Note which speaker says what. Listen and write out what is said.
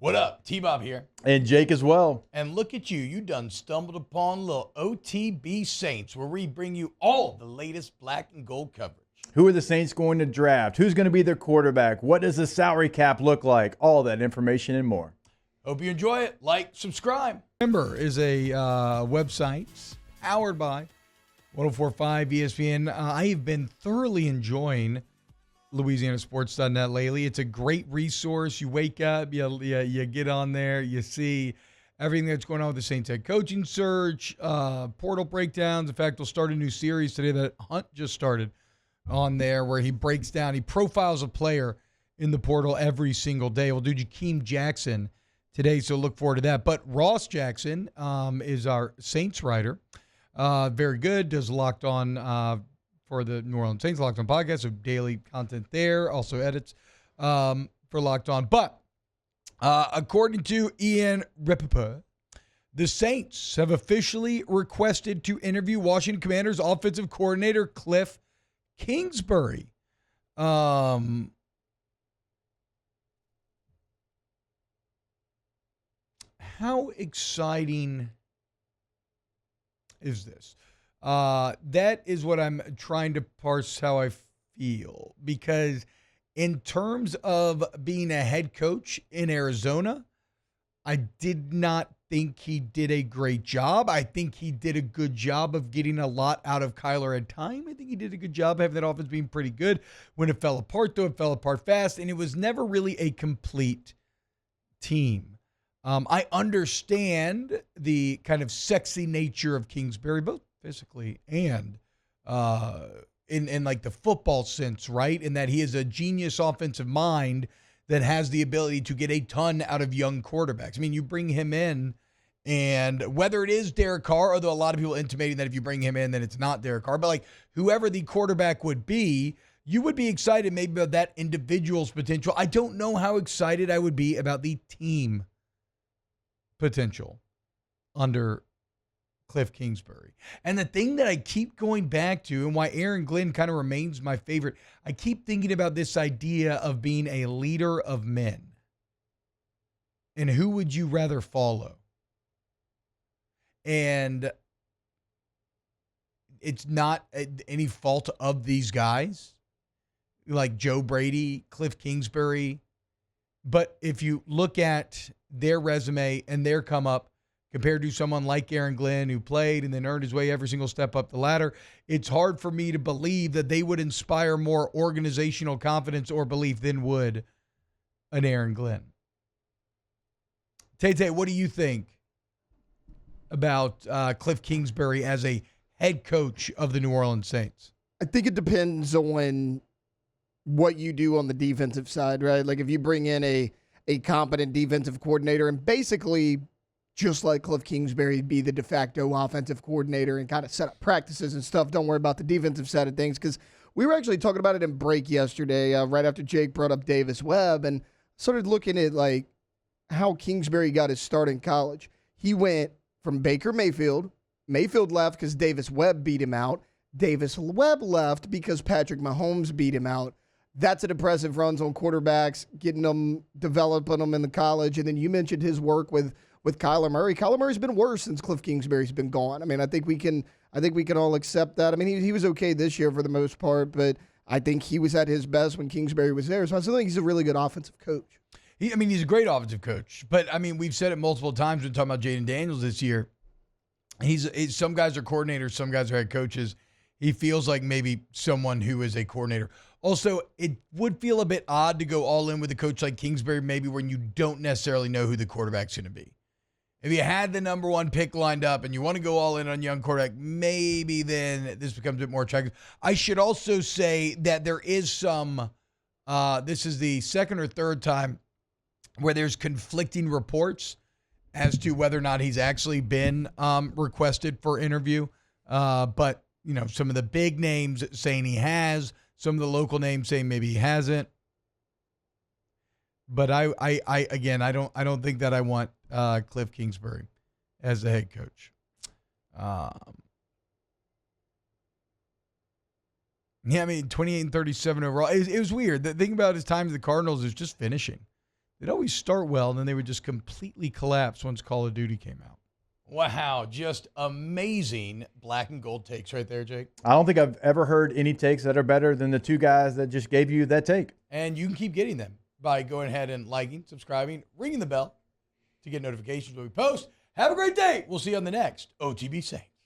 Speaker 1: What up? T-Bob here.
Speaker 2: And Jake as well.
Speaker 1: And look at you. You done stumbled upon little OTB Saints, where we bring you all the latest black and gold coverage.
Speaker 2: Who are the Saints going to draft? Who's going to be their quarterback? What does the salary cap look like? All that information and more.
Speaker 1: Hope you enjoy it. Like, subscribe.
Speaker 3: Remember is a website powered by 104.5 ESPN. I have been thoroughly enjoying LouisianaSports.net lately. It's a great resource. You wake up, you get on there, you see everything that's going on with the Saints head coaching search, portal breakdowns. In fact, we'll start a new series today that Hunt just started on there where he breaks down, he profiles a player in the portal every single day. We'll do Jakeem Jackson today, so look forward to that. But Ross Jackson is our Saints writer. Very good, does Locked On for the New Orleans Saints, Locked On podcast, so daily content there, also edits for Locked On. But according to Ian Rapoport, the Saints have officially requested to interview Washington Commanders offensive coordinator Kliff Kingsbury. How exciting is this? That is what I'm trying to parse how I feel, because in terms of being a head coach in Arizona, I did not think he did a great job. I think he did a good job of getting a lot out of Kyler at time. I think he did a good job having that offense being pretty good. When it fell apart, though, it fell apart fast, and it was never really a complete team. I understand the kind of sexy nature of Kingsbury, both physically and in like the football sense, right? In that he is a genius offensive mind that has the ability to get a ton out of young quarterbacks. I mean, you bring him in, and whether it is Derek Carr, although a lot of people intimating that if you bring him in, then it's not Derek Carr, but like whoever the quarterback would be, you would be excited maybe about that individual's potential. I don't know how excited I would be about the team potential under Kliff Kingsbury. And the thing that I keep going back to, and why Aaron Glenn kind of remains my favorite, I keep thinking about this idea of being a leader of men. And who would you rather follow? And it's not any fault of these guys, like Joe Brady, Kliff Kingsbury. But if you look at their resume and their come up compared to someone like Aaron Glenn, who played and then earned his way every single step up the ladder, it's hard for me to believe that they would inspire more organizational confidence or belief than would an Aaron Glenn. Tay, what do you think about Kliff Kingsbury as a head coach of the New Orleans Saints?
Speaker 4: I think it depends on what you do on the defensive side, right? Like if you bring in a competent defensive coordinator and basically just like Kliff Kingsbury be the de facto offensive coordinator and kind of set up practices and stuff. Don't worry about the defensive side of things, because we were actually talking about it in break yesterday right after Jake brought up Davis Webb and started looking at like how Kingsbury got his start in college. He went from Baker Mayfield. Mayfield left because Davis Webb beat him out. Davis Webb left because Patrick Mahomes beat him out. That's an impressive runs on quarterbacks, getting them, developing them in the college. And then you mentioned his work with Kyler Murray. Kyler Murray's been worse since Kliff Kingsbury's been gone. I mean, I think we can all accept that. I mean, he was okay this year for the most part, but I think he was at his best when Kingsbury was there. So I still think he's a really good offensive coach.
Speaker 1: He's a great offensive coach. But, I mean, we've said it multiple times when talking about Jaden Daniels this year. He's some guys are coordinators, some guys are head coaches. He feels like maybe someone who is a coordinator. Also, it would feel a bit odd to go all in with a coach like Kingsbury maybe when you don't necessarily know who the quarterback's going to be. If you had the number one pick lined up and you want to go all in on young quarterback, maybe then this becomes a bit more attractive. I should also say that there is some, this is the second or third time where there's conflicting reports as to whether or not he's actually been requested for interview. But, you know, some of the big names saying he has, some of the local names saying maybe he hasn't. But I don't think that I want Kliff Kingsbury as the head coach. Yeah, I mean, 28 and 37 overall. It was weird. The thing about his time at the Cardinals is just finishing.
Speaker 3: they'd always start well, and then they would just completely collapse once Call of Duty came out.
Speaker 1: Wow, just amazing black and gold takes right there, Jake.
Speaker 2: I don't think I've ever heard any takes that are better than the two guys that just gave you that take.
Speaker 1: And you can keep getting them by going ahead and liking, subscribing, ringing the bell to get notifications when we post. Have a great day. We'll see you on the next OTB Saints.